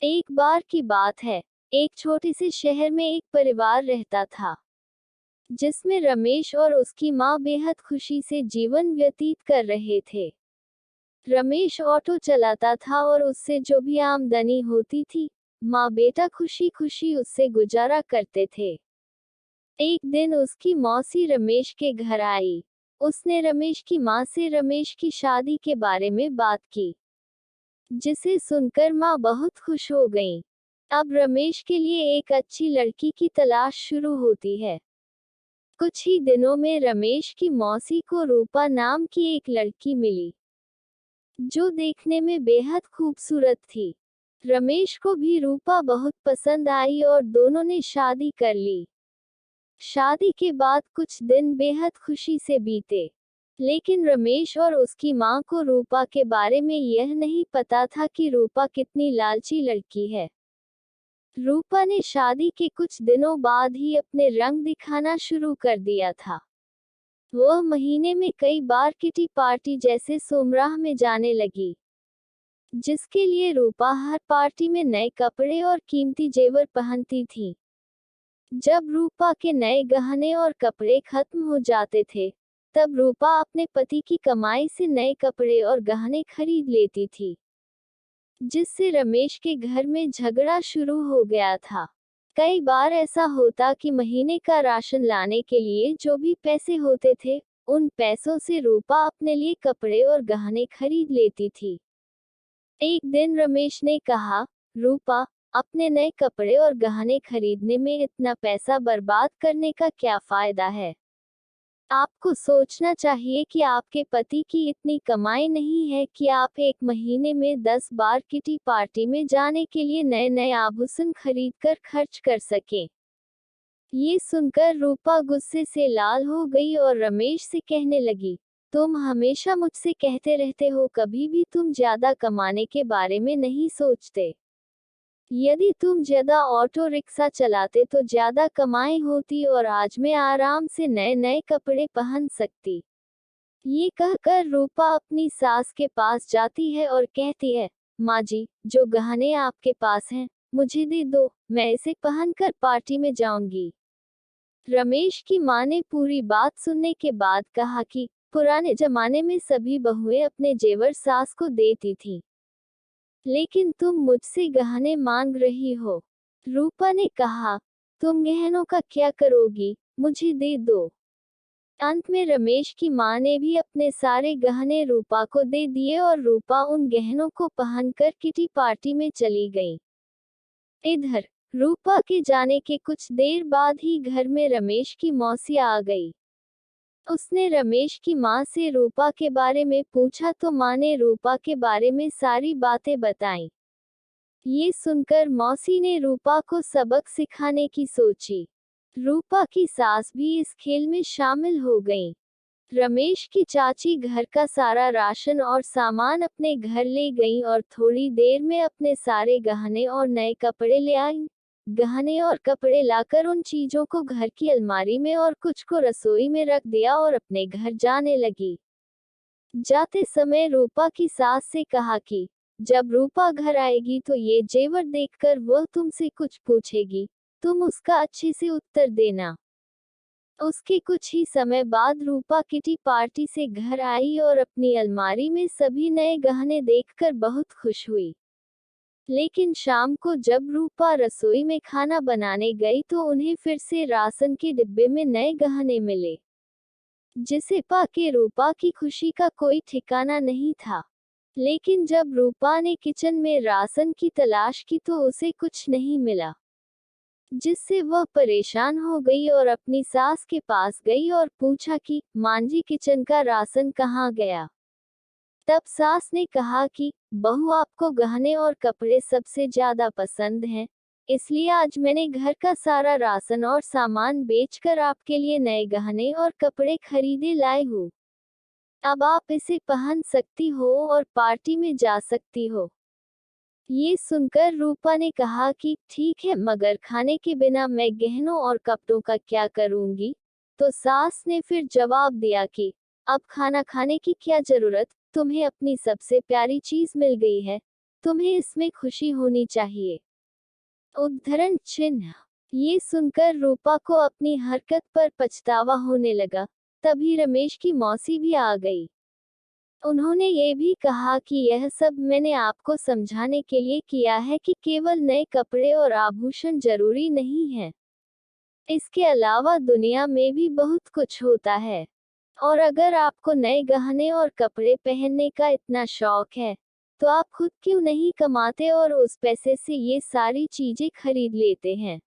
एक बार की बात है, एक छोटे से शहर में एक परिवार रहता था, जिसमें रमेश और उसकी माँ बेहद खुशी से जीवन व्यतीत कर रहे थे। रमेश ऑटो चलाता था और उससे जो भी आमदनी होती थी, माँ बेटा खुशी खुशी उससे गुजारा करते थे। एक दिन उसकी मौसी रमेश के घर आई। उसने रमेश की माँ से रमेश की शादी के बारे में बात की, जिसे सुनकर माँ बहुत खुश हो गई। अब रमेश के लिए एक अच्छी लड़की की तलाश शुरू होती है। कुछ ही दिनों में रमेश की मौसी को रूपा नाम की एक लड़की मिली, जो देखने में बेहद खूबसूरत थी। रमेश को भी रूपा बहुत पसंद आई और दोनों ने शादी कर ली। शादी के बाद कुछ दिन बेहद खुशी से बीते, लेकिन रमेश और उसकी माँ को रूपा के बारे में यह नहीं पता था कि रूपा कितनी लालची लड़की है। रूपा ने शादी के कुछ दिनों बाद ही अपने रंग दिखाना शुरू कर दिया था। वह महीने में कई बार किटी पार्टी जैसे सोमराह में जाने लगी, जिसके लिए रूपा हर पार्टी में नए कपड़े और कीमती जेवर पहनती थी। जब रूपा के नए गहने और कपड़े खत्म हो जाते थे, तब रूपा अपने पति की कमाई से नए कपड़े और गहने खरीद लेती थी, जिससे रमेश के घर में झगड़ा शुरू हो गया था। कई बार ऐसा होता कि महीने का राशन लाने के लिए जो भी पैसे होते थे, उन पैसों से रूपा अपने लिए कपड़े और गहने खरीद लेती थी। एक दिन रमेश ने कहा, रूपा, अपने नए कपड़े और गहने खरीदने में इतना पैसा बर्बाद करने का क्या फायदा है? आपको सोचना चाहिए कि आपके पति की इतनी कमाई नहीं है कि आप एक महीने में 10 बार किटी पार्टी में जाने के लिए नए नए आभूषण खरीद कर खर्च कर सकें। ये सुनकर रूपा गुस्से से लाल हो गई और रमेश से कहने लगी, तुम हमेशा मुझसे कहते रहते हो, कभी भी तुम ज्यादा कमाने के बारे में नहीं सोचते। यदि तुम ज्यादा ऑटो रिक्शा चलाते तो ज्यादा कमाई होती और आज मैं आराम से नए नए कपड़े पहन सकती। ये कहकर रूपा अपनी सास के पास जाती है और कहती है, माँ जी, जो गहने आपके पास हैं, मुझे दे दो, मैं इसे पहनकर पार्टी में जाऊंगी। रमेश की माँ ने पूरी बात सुनने के बाद कहा कि पुराने जमाने में सभी बहुएं अपने जेवर सास को देती थीं, लेकिन तुम मुझसे गहने मांग रही हो। रूपा ने कहा, तुम गहनों का क्या करोगी, मुझे दे दो। अंत में रमेश की माँ ने भी अपने सारे गहने रूपा को दे दिए और रूपा उन गहनों को पहनकर किटी पार्टी में चली गई। इधर रूपा के जाने के कुछ देर बाद ही घर में रमेश की मौसी आ गई। उसने रमेश की माँ से रूपा के बारे में पूछा तो माँ ने रूपा के बारे में सारी बातें बताईं। ये सुनकर मौसी ने रूपा को सबक सिखाने की सोची। रूपा की सास भी इस खेल में शामिल हो गई। रमेश की चाची घर का सारा राशन और सामान अपने घर ले गई और थोड़ी देर में अपने सारे गहने और नए कपड़े ले आई। गहने और कपड़े लाकर उन चीजों को घर की अलमारी में और कुछ को रसोई में रख दिया और अपने घर जाने लगी। जाते समय रूपा की सास से कहा कि जब रूपा घर आएगी तो ये जेवर देखकर वह तुमसे कुछ पूछेगी, तुम उसका अच्छे से उत्तर देना। उसके कुछ ही समय बाद रूपा किटी पार्टी से घर आई और अपनी अलमारी में सभी नए गहने देखकर बहुत खुश हुई। लेकिन शाम को जब रूपा रसोई में खाना बनाने गई तो उन्हें फिर से राशन के डिब्बे में नए गहने मिले, जिसे पाके रूपा की खुशी का कोई ठिकाना नहीं था। लेकिन जब रूपा ने किचन में राशन की तलाश की तो उसे कुछ नहीं मिला, जिससे वह परेशान हो गई और अपनी सास के पास गई और पूछा कि माँ जी, किचन का राशन कहाँ गया? तब सास ने कहा कि बहू, आपको गहने और कपड़े सबसे ज्यादा पसंद हैं, इसलिए आज मैंने घर का सारा राशन और सामान बेचकर आपके लिए नए गहने और कपड़े खरीदे लाई हूँ। अब आप इसे पहन सकती हो और पार्टी में जा सकती हो। ये सुनकर रूपा ने कहा कि ठीक है, मगर खाने के बिना मैं गहनों और कपड़ों का क्या करूंगी? तो सास ने फिर जवाब दिया कि अब खाना खाने की क्या जरूरत, तुम्हें अपनी सबसे प्यारी चीज मिल गई है, तुम्हें इसमें खुशी होनी चाहिए। उद्धरण चिन्ह। ये सुनकर रूपा को अपनी हरकत पर पछतावा होने लगा। तभी रमेश की मौसी भी आ गई। उन्होंने ये भी कहा कि यह सब मैंने आपको समझाने के लिए किया है कि केवल नए कपड़े और आभूषण जरूरी नहीं है। इसके अलावा दुनिया में भी बहुत कुछ होता है। और अगर आपको नए गहने और कपड़े पहनने का इतना शौक है, तो आप खुद क्यों नहीं कमाते और उस पैसे से ये सारी चीजें खरीद लेते हैं।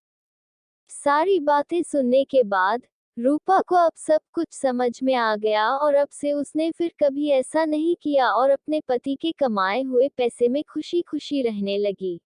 सारी बातें सुनने के बाद रूपा को अब सब कुछ समझ में आ गया और अब से उसने फिर कभी ऐसा नहीं किया और अपने पति के कमाए हुए पैसे में खुशी खुशी रहने लगी।